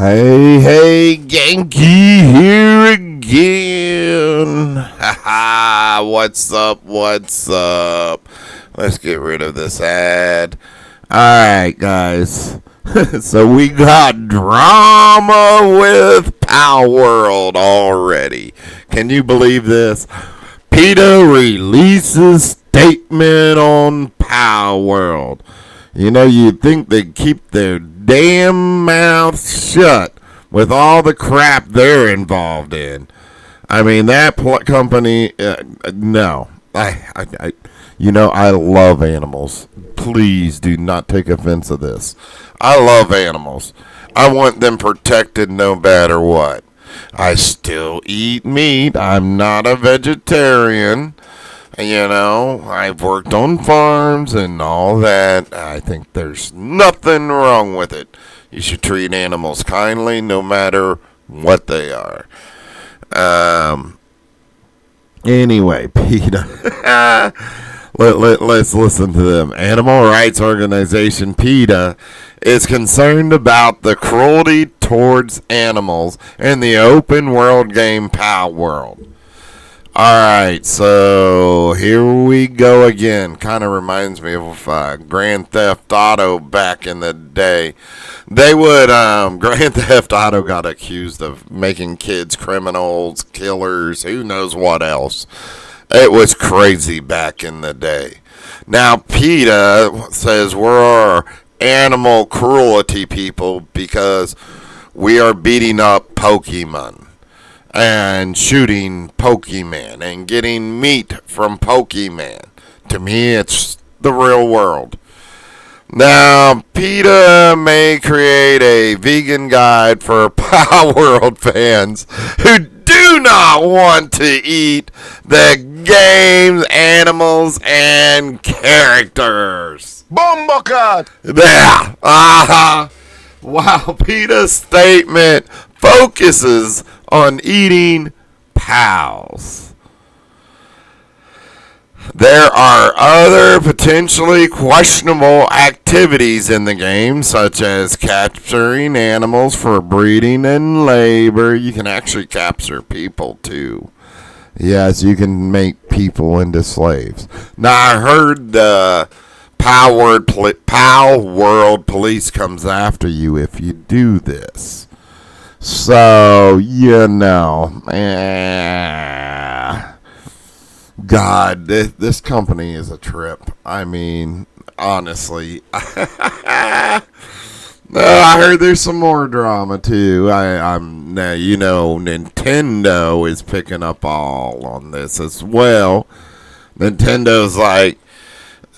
Hey, Genki here again. Haha, what's up? Let's get rid of this ad. Alright, guys. So we got drama with Palworld already. Can you believe this? Peta releases statement on Palworld. You know, you'd think they'd keep their damn mouths shut with all the crap they're involved in. I mean, that company, no. I love animals. Please do not take offense of this. I love animals. I want them protected no matter what. I still eat meat. I'm not a vegetarian. You know, I've worked on farms and all that. I think there's nothing wrong with it. You should treat animals kindly no matter what they are. Anyway, PETA. Let's listen to them. Animal rights organization PETA is concerned about the cruelty towards animals in the open world game Palworld. Alright, so here we go again. Kind of reminds me of Grand Theft Auto back in the day. Grand Theft Auto got accused of making kids criminals, killers, who knows what else. It was crazy back in the day. Now, PETA says we're animal cruelty people because we are beating up Pokemon and shooting Pokemon and getting meat from Pokemon. To me, it's the real world. Now, PETA may create a vegan guide for Palworld fans who do not want to eat the game's animals and characters. Bombacat! Yeah. Wow, PETA's statement focuses on eating pals. There are other potentially questionable activities in the game, such as capturing animals for breeding and labor. You can actually capture people too. Yes, you can make people into slaves. Now, I heard the Palworld police comes after you if you do this. So, God, this company is a trip. I mean, honestly. I heard there's some more drama, too. Nintendo is picking up all on this as well. Nintendo's like,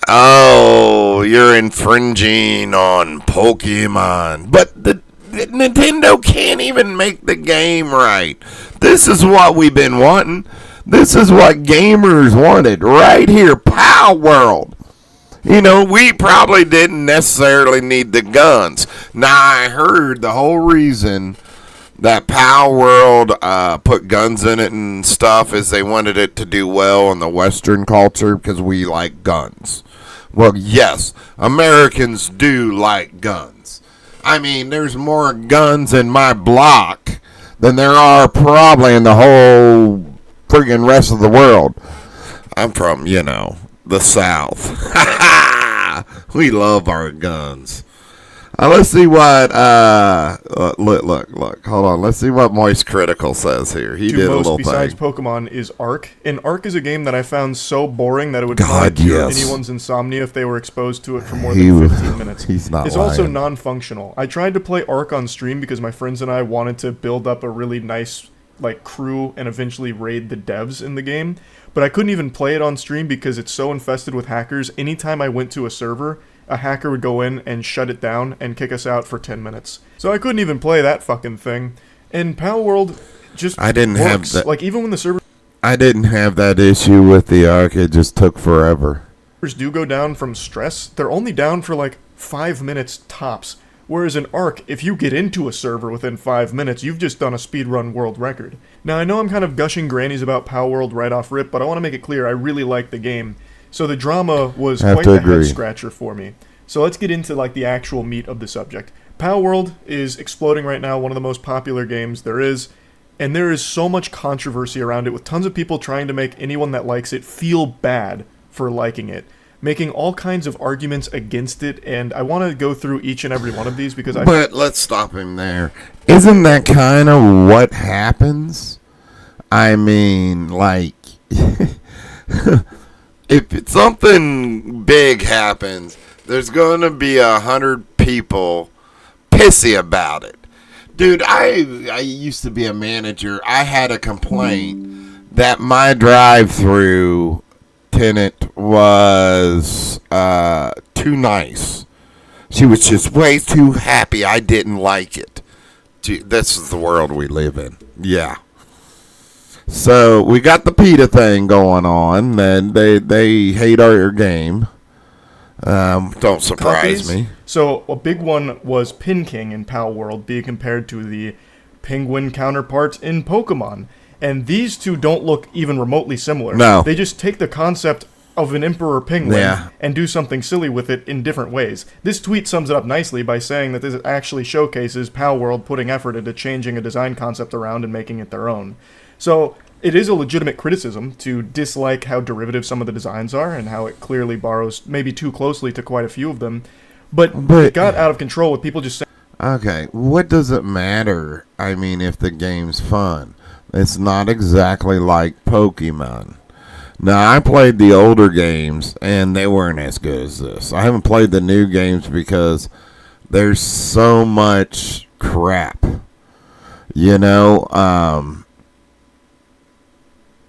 oh, you're infringing on Pokemon. But Nintendo can't even make the game right. This is what we've been wanting. This is what gamers wanted right here, Palworld. You know, we probably didn't necessarily need the guns. Now, I heard the whole reason that Palworld put guns in it and stuff is they wanted it to do well in the Western culture because we like guns. Well, yes, Americans do like guns. I mean, there's more guns in my block than there are probably in the whole friggin' rest of the world. I'm from, the South. We love our guns. Let's see what, look, hold on. Let's see what Moist Critical says here. He did a little thing. Besides Pokemon is Ark. And Ark is a game that I found so boring that it would cure anyone's insomnia if they were exposed to it for more than 15 minutes. He's not It's lying. also non-functional. I tried to play Ark on stream because my friends and I wanted to build up a really nice crew and eventually raid the devs in the game. But I couldn't even play it on stream because it's so infested with hackers. Anytime I went to a server, a hacker would go in and shut it down and kick us out for 10 minutes. So I couldn't even play that fucking thing. And Palworld just works. Even when the servers I didn't have that issue with the Ark. It just took forever. do go down from stress, they're only down for 5 minutes tops. Whereas in Ark, if you get into a server within 5 minutes, you've just done a speedrun world record. Now, I know I'm kind of gushing grannies about Palworld right off rip, but I want to make it clear I really like the game. So the drama was quite the head scratcher for me. So let's get into the actual meat of the subject. Palworld is exploding right now, one of the most popular games there is, and there is so much controversy around it, with tons of people trying to make anyone that likes it feel bad for liking it, making all kinds of arguments against it, and I want to go through each and every one of these because But let's stop him there. Isn't that kind of what happens? I mean, like, if something big happens, there's going to be 100 people pissy about it. Dude, I used to be a manager. I had a complaint that my drive-through tenant was too nice. She was just way too happy. I didn't like it. Gee, this is the world we live in. Yeah. So we got the PETA thing going on, and they hate our game. Don't surprise me. So a big one was Pin King in Palworld being compared to the penguin counterparts in Pokemon. And these two don't look even remotely similar. No. They just take the concept of an emperor penguin Yeah. and do something silly with it in different ways. This tweet sums it up nicely by saying that this actually showcases Palworld putting effort into changing a design concept around and making it their own. So it is a legitimate criticism to dislike how derivative some of the designs are and how it clearly borrows maybe too closely to quite a few of them. But it got out of control with people just saying, okay, what does it matter? I mean, if the game's fun. It's not exactly like Pokemon. Now, I played the older games, and they weren't as good as this. I haven't played the new games because there's so much crap. You know,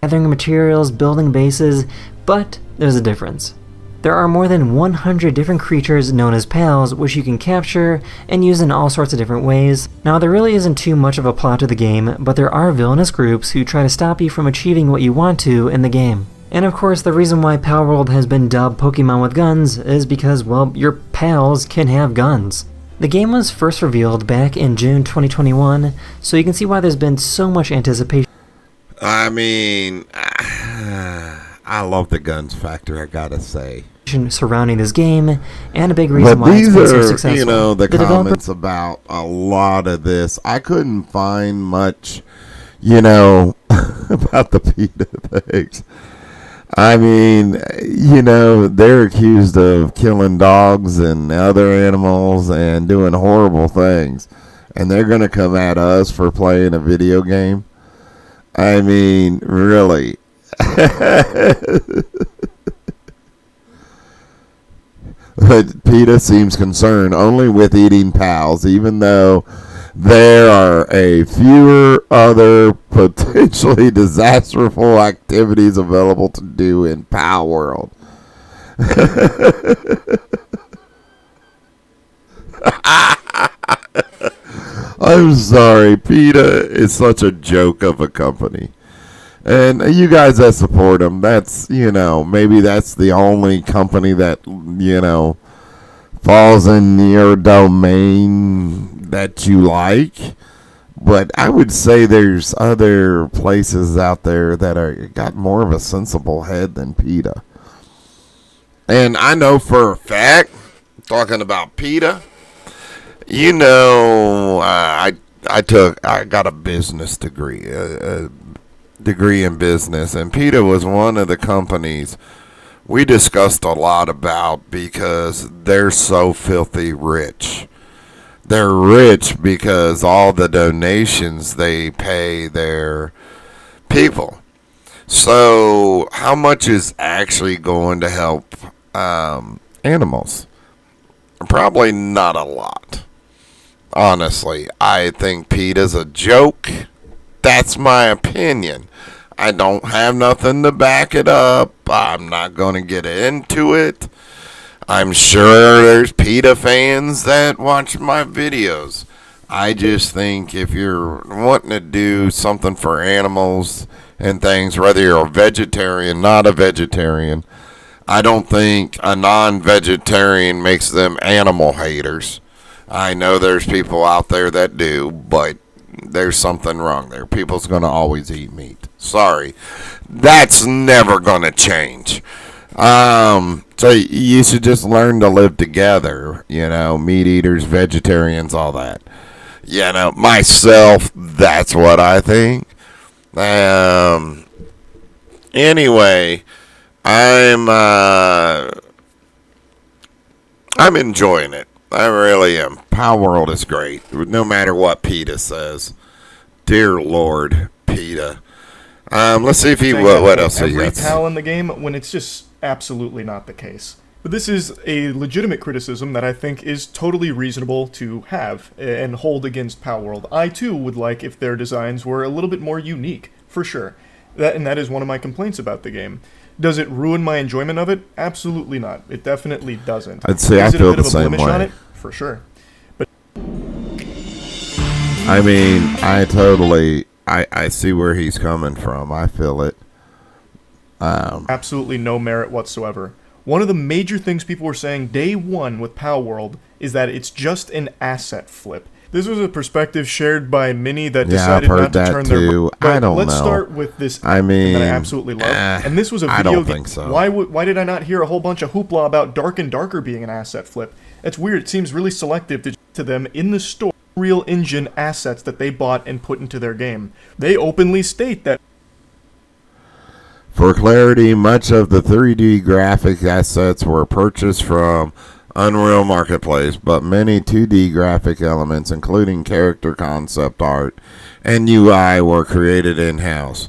gathering materials, building bases, but there's a difference. There are more than 100 different creatures known as pals, which you can capture and use in all sorts of different ways. Now, there really isn't too much of a plot to the game, but there are villainous groups who try to stop you from achieving what you want to in the game. And of course, the reason why Palworld has been dubbed Pokemon with Guns is because, well, your pals can have guns. The game was first revealed back in June 2021, so you can see why there's been so much anticipation. I mean, I love the guns factor, I gotta say. Surrounding this game, and a big reason But why it's these been so are, successful. you know, the developer comments about a lot of this. I couldn't find much, you know, about the PETA things. I mean, you know, they're accused of killing dogs and other animals and doing horrible things. And they're going to come at us for playing a video game. I mean, really. But PETA seems concerned only with eating pals, even though there are a fewer other potentially disasterful activities available to do in Palworld. I'm sorry, PETA is such a joke of a company. And you guys that support them, that's, you know, maybe that's the only company that, you know, falls in your domain that you like. But I would say there's other places out there that are got more of a sensible head than PETA. And I know for a fact, talking about PETA, you know, I got a business degree, a degree in business, and PETA was one of the companies we discussed a lot about because they're so filthy rich. They're rich because all the donations they pay their people. So how much is actually going to help animals? Probably not a lot. Honestly, I think PETA's a joke. That's my opinion. I don't have nothing to back it up. I'm not going to get into it. I'm sure there's PETA fans that watch my videos. I just think if you're wanting to do something for animals and things, whether you're a vegetarian, not a vegetarian, I don't think a non-vegetarian makes them animal haters. I know there's people out there that do, but there's something wrong there. People's going to always eat meat. Sorry. That's never going to change. So you should just learn to live together. Meat eaters, vegetarians, all that. Myself, that's what I think. Anyway, I'm enjoying it. I really am. Palworld is great, no matter what PETA says. Dear Lord, PETA. Let's see if he what else he every gets. pal in the game when it's just absolutely not the case. But this is a legitimate criticism that I think is totally reasonable to have and hold against Palworld. I too would like if their designs were a little bit more unique, for sure. That is one of my complaints about the game. Does it ruin my enjoyment of it? Absolutely not. It definitely doesn't. I'd say I feel the same way. On it? For sure. But I mean, I see where he's coming from. I feel it. Absolutely no merit whatsoever. One of the major things people were saying day one with Palworld is that it's just an asset flip. This was a perspective shared by many that decided not to turn their. I don't know. Let's start with this. I mean, that I absolutely love. And this was a video I don't game. think so. Why did I not hear a whole bunch of hoopla about Dark and Darker being an asset flip? That's weird. It seems really selective to them in the store. Real Engine assets that they bought and put into their game. They openly state that. For clarity, much of the 3D graphic assets were purchased from Unreal Marketplace, but many 2D graphic elements, including character concept art and UI, were created in-house.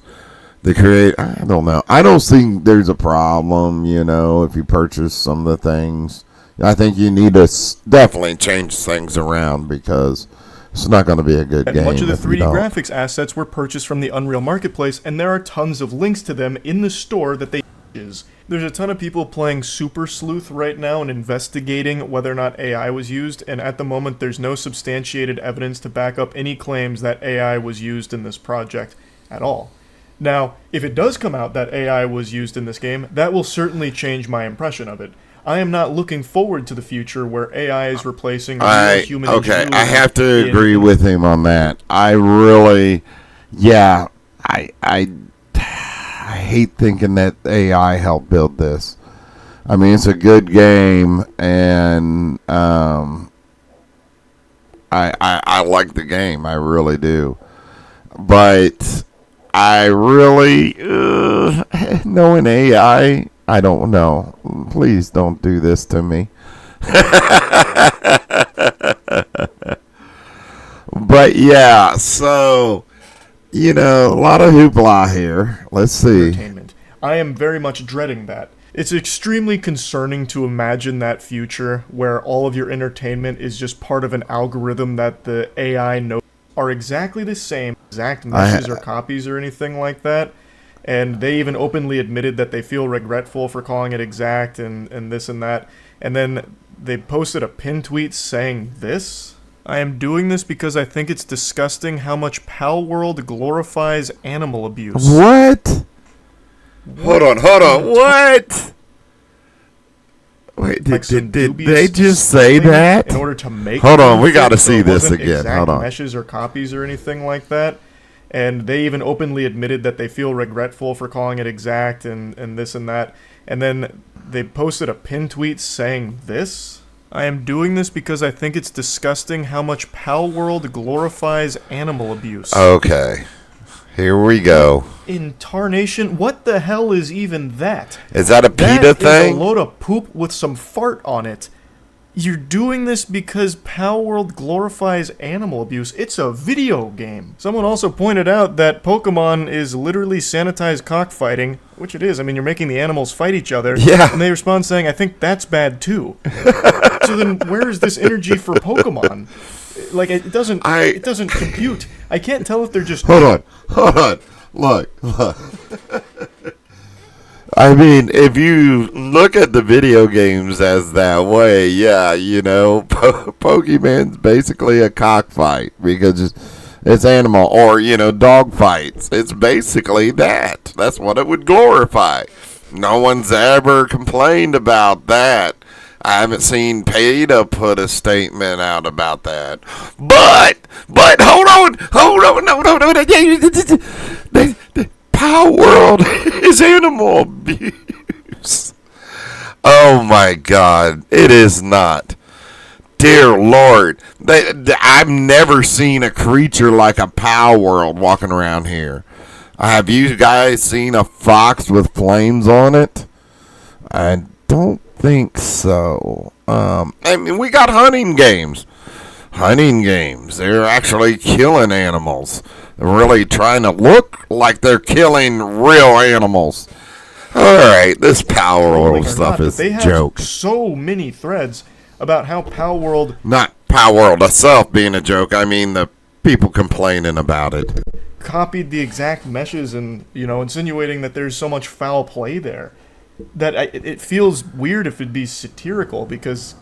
I don't know. I don't think there's a problem, if you purchase some of the things. I think you need to definitely change things around because it's not going to be a good game. Much of the 3D graphics assets were purchased from the Unreal Marketplace, and there are tons of links to them in the store that they use. There's a ton of people playing Super Sleuth right now and investigating whether or not AI was used, and at the moment there's no substantiated evidence to back up any claims that AI was used in this project at all. Now, if it does come out that AI was used in this game, that will certainly change my impression of it. I am not looking forward to the future where AI is replacing real human ingenuity. Okay, I have to agree with him on that. I hate thinking that AI helped build this. I mean, it's a good game, and I like the game. I really do. But I really, knowing AI, I don't know. Please don't do this to me. But yeah, so, a lot of hoopla here. Let's see. Entertainment. I am very much dreading that. It's extremely concerning to imagine that future where all of your entertainment is just part of an algorithm that the AI knows are exactly the same, exact meshes or copies or anything like that. And they even openly admitted that they feel regretful for calling it exact and this and that. And then they posted a pin tweet saying this. I am doing this because I think it's disgusting how much Palworld glorifies animal abuse. What? Hold on. What? Wait, did they just say that? In order to make. Hold on, we got to see this again. Hold on. Meshes or copies or anything like that. And they even openly admitted that they feel regretful for calling it exact and this and that. And then they posted a pin tweet saying this. I am doing this because I think it's disgusting how much Palworld glorifies animal abuse. Okay. Here we go. In tarnation, what the hell is even that? Is that a PETA thing? That is a load of poop with some fart on it. You're doing this because Palworld glorifies animal abuse. It's a video game. Someone also pointed out that Pokemon is literally sanitized cockfighting, which it is. I mean, you're making the animals fight each other. Yeah. And they respond saying, I think that's bad too. So then where is this energy for Pokemon? Like, it doesn't compute. I can't tell if they're just... Hold on. Look. I mean, if you look at the video games as that way, yeah, Pokemon's basically a cockfight because it's animal, or, dog fights. It's basically that. That's what it would glorify. No one's ever complained about that. I haven't seen Peta put a statement out about that. But hold on, no. Palworld is animal abuse. Oh my God, it is not. Dear Lord, I've never seen a creature like a Palworld walking around here. Have you guys seen a fox with flames on it? I don't think so. I mean, we got hunting games. Hunting games. They're actually killing animals. They're really trying to look like they're killing real animals. Alright, this Palworld stuff is they have jokes. so many threads about how Palworld Not Palworld itself being a joke. I mean the people complaining about it. copied the exact meshes and, insinuating that there's so much foul play there. That it feels weird if it'd be satirical because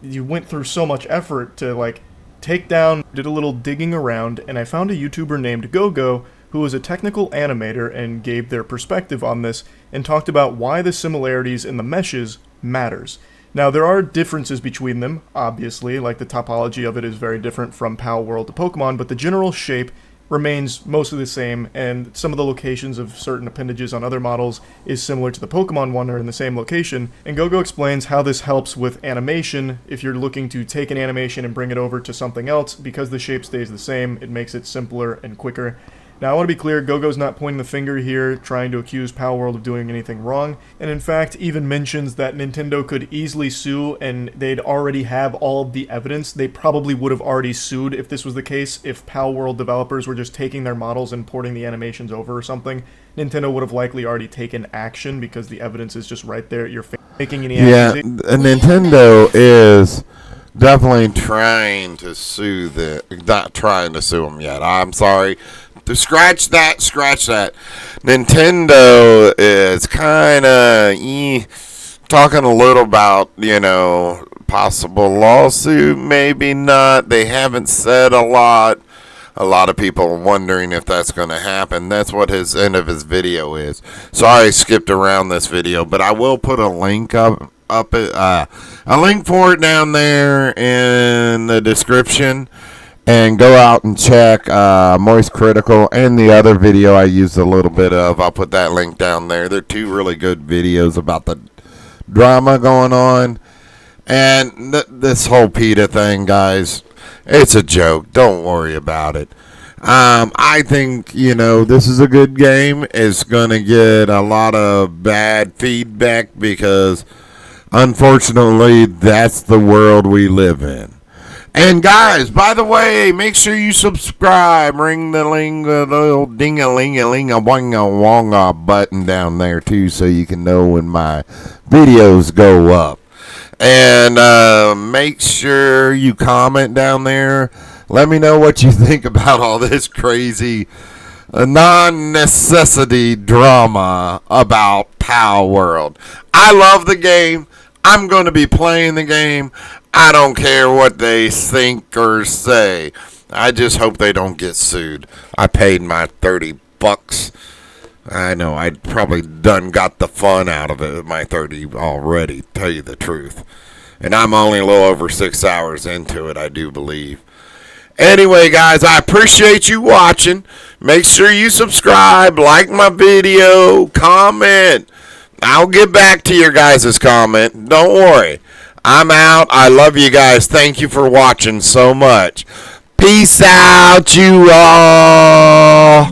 you went through so much effort to, take down, did a little digging around, and I found a YouTuber named GoGo who was a technical animator and gave their perspective on this and talked about why the similarities in the meshes matters. Now, there are differences between them, obviously, like the topology of it is very different from Palworld to Pokemon, but the general shape remains mostly the same, and some of the locations of certain appendages on other models is similar to the Pokemon one or in the same location, and GoGo explains how this helps with animation. If you're looking to take an animation and bring it over to something else, because the shape stays the same, it makes it simpler and quicker. Now, I want to be clear, GoGo's not pointing the finger here, trying to accuse Palworld of doing anything wrong, and in fact even mentions that Nintendo could easily sue and they'd already have all of the evidence. They probably would have already sued if this was the case, if Palworld developers were just taking their models and porting the animations over or something. Nintendo would have likely already taken action because the evidence is just right there at your face. Making any Yeah, Nintendo is definitely trying to sue not trying to sue them yet. I'm sorry. To scratch that. Nintendo is kind of talking a little about, possible lawsuit, maybe not. They haven't said a lot. A lot of people are wondering if that's going to happen. That's what his end of his video is. Sorry I skipped around this video, but I will put a link a link for it down there in the description. And go out and check Moist Critical and the other video I used a little bit of. I'll put that link down there. They're two really good videos about the drama going on. And this whole PETA thing, guys, it's a joke. Don't worry about it. I think, this is a good game. It's going to get a lot of bad feedback because, unfortunately, that's the world we live in. And guys, by the way, make sure you subscribe. Ring the little ding-a-ling-a-ling-a-wonga-wonga button down there too, so you can know when my videos go up. And make sure you comment down there. Let me know what you think about all this crazy non-necessity drama about Palworld. I love the game. I'm going to be playing the game. I don't care what they think or say. I just hope they don't get sued. I paid my $30. I know, I probably done got the fun out of it with my 30 already, tell you the truth. And I'm only a little over 6 hours into it, I do believe. Anyway, guys, I appreciate you watching. Make sure you subscribe, like my video, comment. I'll get back to your guys' comment. Don't worry. I'm out. I love you guys. Thank you for watching so much. Peace out, you all.